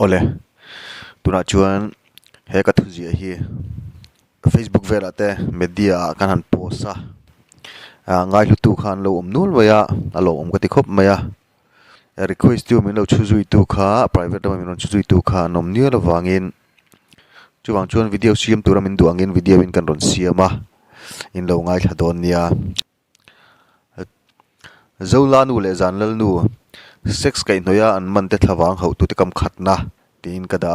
Ole tuna chuan he ka thuzi hi Facebook vela te media kan han post ngai lu tu khan lo nul waya alo ka ti khop maya request tu min lo chuzui tu kha private ma min chuzui tu kha nom ni lo wangin chuwang chuan video siam tura min duangin video in kan ron siama in lo ngai thadon nia zola nu le zan lal nu sex kai noya an man te thlawang ho tu te kam khatna tin kada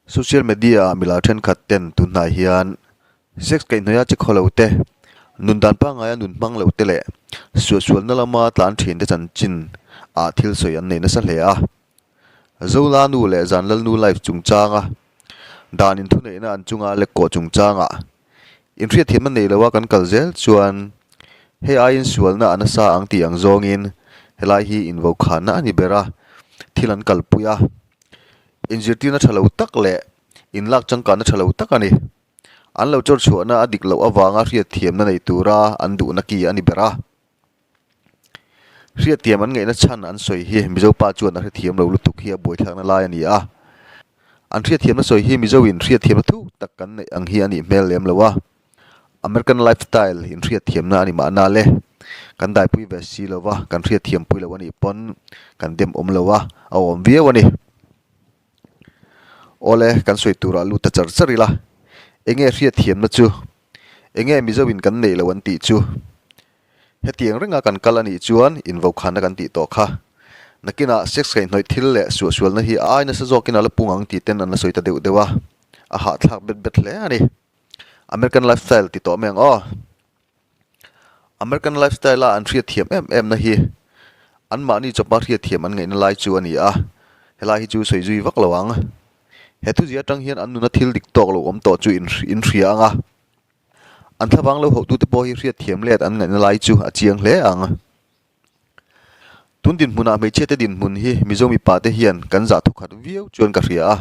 social media mila then khat ten tu na hian sex kai noya chi kholote nun dan pa nga nun mang lo te le sual na lama tlan thin te chan chin a thil soi an nei na sa hle a zola nu le zan lal nu live chung changa dan in thu nei na an chunga le ko chung changa in ria thiam nei lawa kan kalzel chuan he ain sual na anasa ang ti ang zongin helai hi in vo khana ani bera thilan kalpuya injirti na thalo tak le in lak changka na thalo tak ani an lo chor chuana adik lo awanga ria thiam na nei tura an du na ki ani bera ria thiam an ngei na chan an soi hi mizo pa chuan ria thiam lo lutuk hi boi thang na lai ani a an ria thiam na soi hi mizo in ria thiam thu tak kan nei ang hi ani mel lem lowa American lifestyle in ria thiam na ani ma na le kan dai pui ve si lowa kan ria thiam pui lawani pon kan dem lowa awom vie wani ole kan soi tura lu ta char charila enge ria thiam na chu enge mizo in kan nei lawan ti chu he tiang renga kan kalani chuan in vo khana kan ti to kha nakina sex kai noi thil le sual na hi ai na sa zokina la pungang ti ten an soi ta deu dewa a ha thak bet le ani American lifestyle ti to meng American lifestyle la an ria thiam em na hi an ma ni chopa ria thiam an ngei na lai chu ani a helai hi chu soi zui vak lawang he tu zia tang hian an nu na thil dik tok lo om to chu in ria anga an thlawang lo ho tu te po hi ria thiam let an ngei na lai chu a chiang hle anga tun din hmuna me che te din hmun hi mizomi pa te hian kan za thu khat viau chuan ka ria a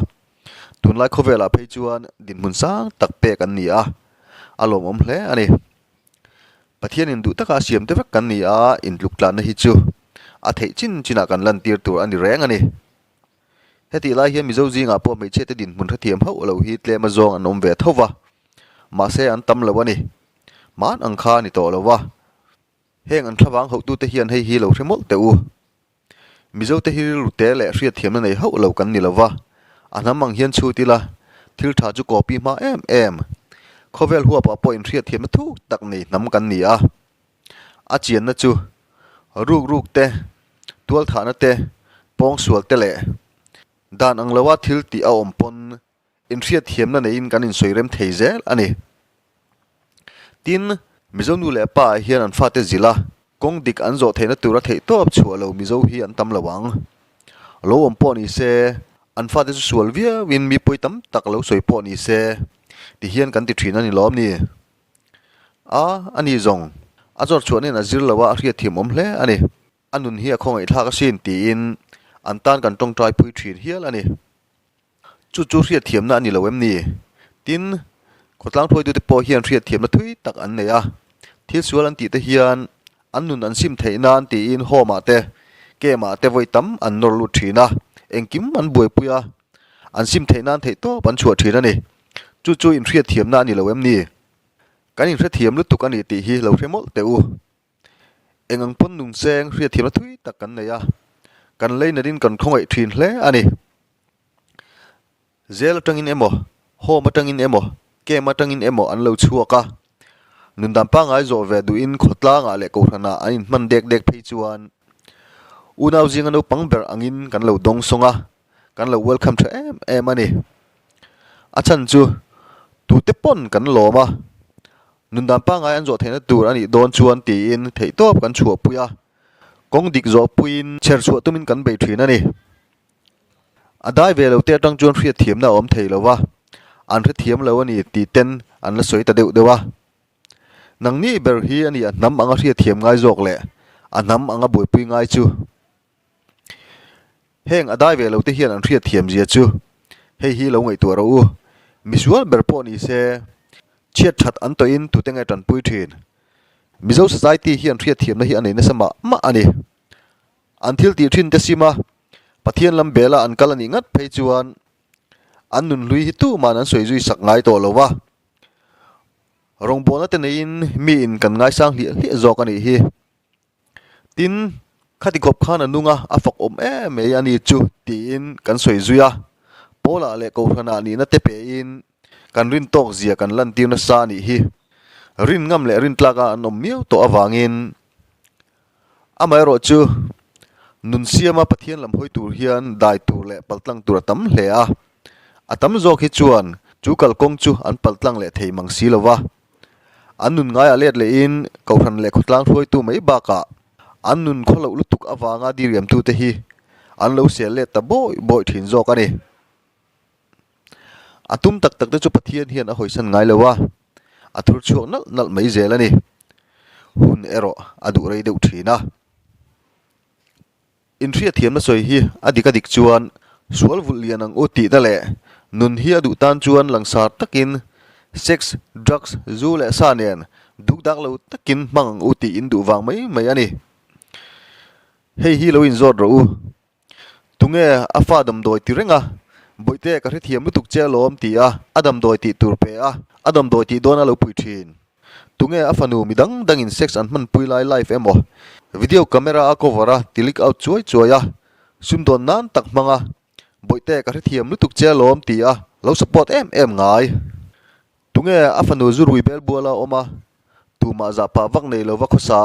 tun lai khovela phei chuan din hmun sang tak pe kan ni a alom om hle ani pathian in du taka siam te vek kan ni a in luklan na hi chu a thei chin china kan lan tir tur ani reng ani heti lai hian mizo zinga po me che te din hmun thiam ho lo hi tle ma zong an om ve thova ma se an tam lo ani man ang kha ni to lowa heng an thlawang ho tu te hian hei hi lo remol te u mizo te hi lu te le ria thiam na nei ho lo kan ni lowa anamang hian chu tila thil tha chu copy ma em khovel huwa pa point ria thiam thu tak nei nam kan ni a chian na chu ruk te tual tha na te pong sual te le dan ang lawa thil ti a om pon in ria thiam na nei in kan in soirem theizel ani tin mizo nu le pa hian an fa te zila kong dik an zo theina tura thei top chualo mizo hi an tam lawang lo om pon ni se an fa te sual via win mi poitam tak lo soi pon ni se ti hian kan ti thina ni lom ni ani zong a jor chuan in a zir lawa ria thiam om hle ani anun hi a khong ai thla ka sin ti in an tan kan tong trai pui thin hial ani chu ria thiam na ani lo em ni tin khotlang thoi tu te po hian ria thiam na thui tak an nei a thil sual an ti te hian an nun an sim theina an ti in homa te ke ma te voi tam an nor lu thina engkim an boi puya an sim theina an thei to ban chua thina ni chu in ria thiam na ani lo em ni kan in ria thiam lu tuk ani ti hi lo remol te u engang pon nung seng ria thiam na thui tak kan nei a kan leina din kan khongai thin hle ani zel tangin emo ho matangin emo ke matangin emo an lo chuaka nun dam pa ngai zo ve du in khotla nga le ko thana anin man dek phei chuan unaw jing anu pangber angin kan lo dong songa kan lo welcome to em ani achan chu tu te pon kan loma nun dam pa ngai an zo theina tur ani don chuan ti in thei top kan chhuwa puya kong dik zo puin cher chu tumin kan bei thin ani adai ve lo te tang chuan ria thiam na om thei lowa an ria thiam lo ani ti ten an la soi ta deu dewa nang ni ber hi ani nam anga ria thiam ngai jok le anam anga boi pui ngai chu heng adai ve lo te hian an ria thiam zia chu hei hi lo ngai tu ro u misual ber po ni se chiat that an to in tu te ngai tan pui thin mizo society hian ria thiam na hi ani na sama ma ani until ti thin te sima pathian lam bela an kalani ngat phei chuan an nun lui hi tu man an soi zui sak ngai to lowa rong bona te nein mi in kan ngai sang hli hli zok ani hi tin khati kop khan anunga afak om me ani chu tin kan soi zuya pola le ko thana ni na te pe in kan rin tok zia kan lan tiu na sa ni hi rin ngam le rin tlaka an om miu to awangin amai ro chu nun siama pathian lam hoi tur hian dai tur le paltlang tur tam hle a atam zok hi chuan chu kal kong chu an paltlang le theimang si lova an nun ngai a let le in ko than le khotlang hoi tu mai ba ka an nun kholo lutuk awanga diriam tu te hi an lo se le ta boy thin zok ani atum tak tak te chu pathian hian a hoisan ngai lewa athur chu nal mai zel ani hun ero adu rei deuh thina in ria thiam na soi hi adika dik chuan sual vul lian ang oti da le nun hi adu tan chuan langsar takin sex drugs zu le sanen duk dak lo takin mang uti in du wang mai ani hei hi lo in zot ro tunge afa dam doi tirenga boite ka ri thiam lutuk che lom ti a adam doi ti tur pe a adam doi ti dona lo pui thin tunge afanu midang dangin sex an man pui lai life emo video camera a cover tilik out chuai a sum don nan tak manga boite ka ri thiam lutuk che lom ti a lo support em ngai tunge afanu zurui bel buala oma tu ma za pa wak nei lo wa khosa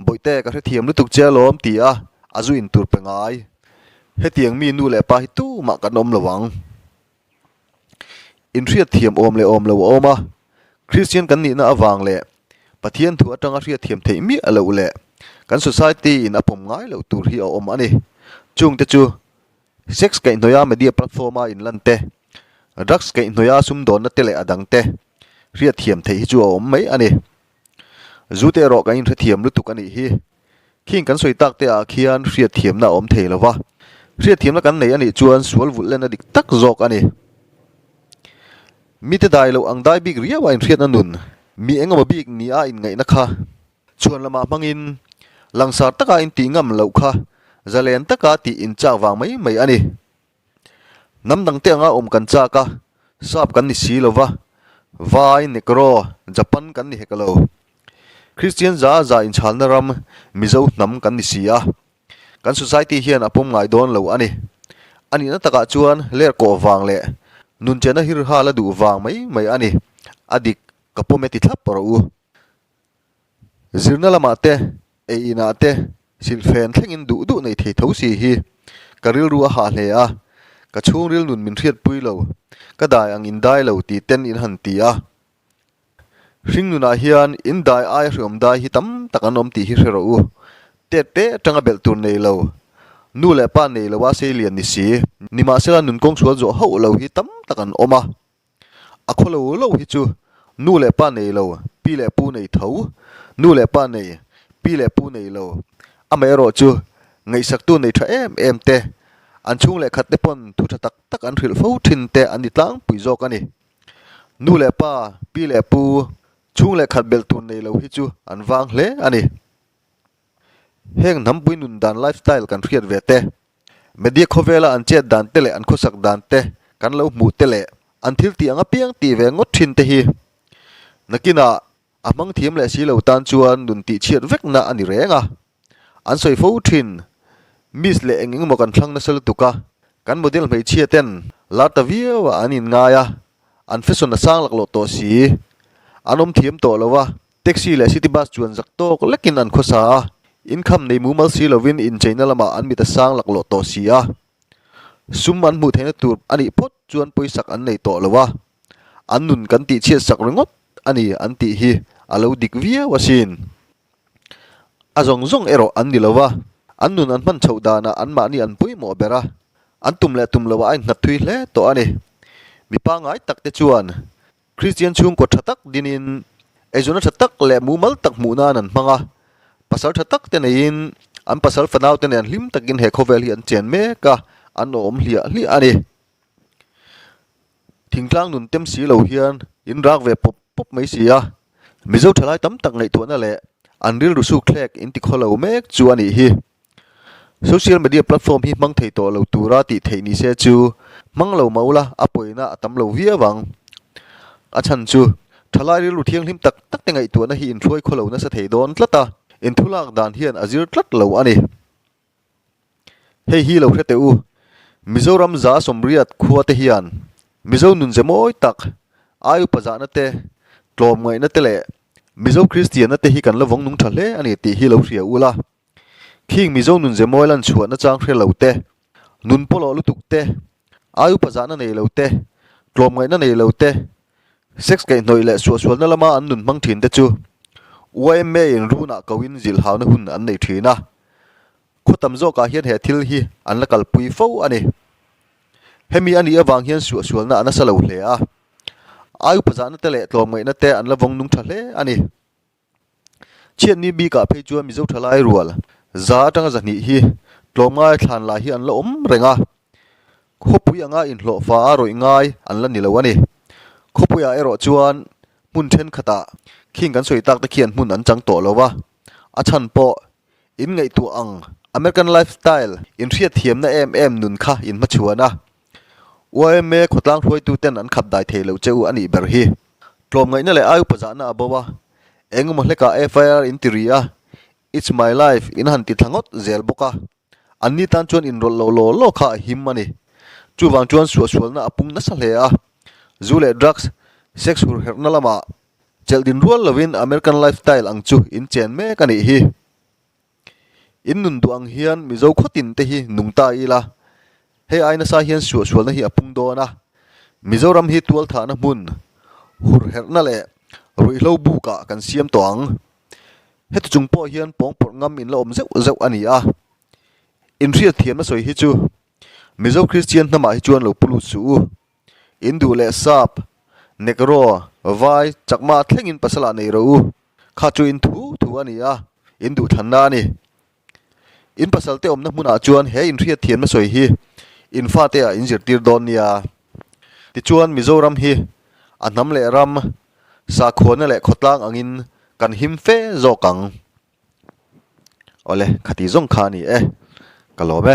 boite ka ri thiam lutuk che lom ti a azu in tur pe ngai hetiang mi nu le pa hi tu ma kan om lawang in ria thiam om lo oma christian kan ni na awang le pathian thu atanga ria thiam thei mi alo le kan society in apom ngai lo tur hi om ani chung te chu sex kai noya media platforma in lante drugs kai noya sum don na tele adang te ria thiam thei chu om mai ani zute ro ka in ria thiam lu tuk ani hi king kan soi tak te a khian ria thiam na om thei lawa ria thiam na kan nei ani chuan sual vul len adik tak zok ani mi te dai lo ang dai big ria wa in ria na nun mi engama big ni a in ngai na kha chuan lama mangin langsar taka in ti ngam lo kha zalen taka ti in cha wang mai ani nam dang te anga om kan cha ka sap kan ni si lova vai nekro japan kan ni hekalo christian za in chalna ram mizo nam kan ni sia kan society hian apom ngai don lo ani na taka chuan ler ko wang le nun chena hir hala du wang mai ani adik kapometi thlap ro zirna lama te ina te silfen thlengin du nei thei tho si hi karil ru ha hle a ka chung ril nun min riat pui lo ka dai ang in dai lo ti ten in han ti a ring nuna hian in dai ai hriom dai hi tam takanom ti hi ro te tanga bel tur nei lo nu le pa nei lo wa se lian ni si ni ma sela nun kong sual zo ho lo hi tam takan oma a kholo lo hi chu nu le pa nei lo pi le pu nei tho nu le pa nei pi le pu nei lo amai ro chu ngai sak tu nei tha em te an chung le khat te pon thu tha tak an ril fo thin te an ni tlang pui zo ka ni nu le pa pi le pu chung le khat bel tu nei lo hi chu an wang hle ani heng nam pui nun dan lifestyle kan riat ve te media khovela an che dan te le an khosak dan te kan lo mu te le an thil ti anga piang ti ve ngot thin te hi nakina amang thiam le si lo tan chuan nun ti chiat vek na ani renga an soi fo thin mis le enging mo kan thlang na sel tuka kan model mai chia ten lata via wa anin nga ya an fashion na sang lak lo to si anom thiam to lowa taxi le city bus chuan zak tok lekin an khosa income nei mu mal si lovin in china lama an mi ta sang lak lo to si a sum an mu thena tur ani pot chuan poisak an nei to lowa an nun kan ti chia sak ringot ani an ti hi alo dik via wasin azong ero an ni lowa an nun an man chaudana an ma ni an pui mo bera an tum lawa ai nathui hle to ani mi pa ngai tak te chuan christian chung ko thatak dinin ezona thatak le mu mal tak mu na nan manga pasal thatak te nein an pasal fanau te nen hlim takin he khovel hi an chen me ka an om hli ani thingtlang nun tem si lo hian in rak ve pop mai sia mizo thalai tam tak nei tu na le an ril ru su khlek in ti kholo mek chu ani hi social media platform hi mang thei to lo tura ti thei ni se chu mang lo maula apoina atam lo via wang achan chu thalai ri lu thiang hlim tak tak te ngai tu na hi in throi kholo na sa thei don tlata in thulak dan hian azir tlat lo ani hei hi lo hrete u Mizoram za somriat khuate hian Mizo nun zemoi tak ayu paza na te tlom ngai na te le Mizo Christian na te hi kan lovong nung thale ani ti hi lo ria ula King Mizo nun zemoi lan chuan na chang hrelo te nun polo lutuk te ayu paza na nei lo te tlom ngai na nei lo te sex kai noi le sual na lama an nun mang thin te chu uaim me in runa kawin zil haw na hun an nei thina khutam zo ka hian he thil hi an la kal pui fo ani hemi ani awang hian sual na anasa lo hle a ayu paza na te le tlom ngai na te an la vong nung thale ani chian ni bi ka phei chu mi zo thalai rual za tanga zani hi tlom ngai thlan la hi an la om renga khopui anga in hlo fa roi ngai an la ni lo ani khopuya ero chuan mun then khata khing kan soi tak ta khian mun an chang to lowa achan po in ngai tu ang American lifestyle in riat thiam na em nun kha in ma chuana OMA khotlang hroi tu ten an khap dai thelo cheu ani ber hi tlom ngai na le ayu paza na abawa engum hleka FIR in tiria it's my life in han ti thangot zel boka anni tan chuan in rol lo kha him mani chu wang chuan sual na apung na sale a zule drugs sex hur herna lama cheldin rual lovin American lifestyle ang chu in chen me kani hi in nun du ang hian mizo khotin te hi nungta ila he aina sa hian sual na hi apung do na Mizoram hi tual tha na mun hur herna le roi lo bu ka kan siam to ang he tu chung po hian pong por ngam in lo om zeu ani a in ria thiam na soi hi chu Mizo Christian na ma hi chuan lo pulu su in du le sap nekro vai chakma thlengin pasala nei ro kha chu in thu ani a in du thanna ni in pasal te om na hmuna chuan he in ria thiam na soi hi in fa te a in zir tir don nia ti chuan Mizoram hi anam le ram sa khona le khotlang angin kan him fe zo kang ole khati zong khani e kalobe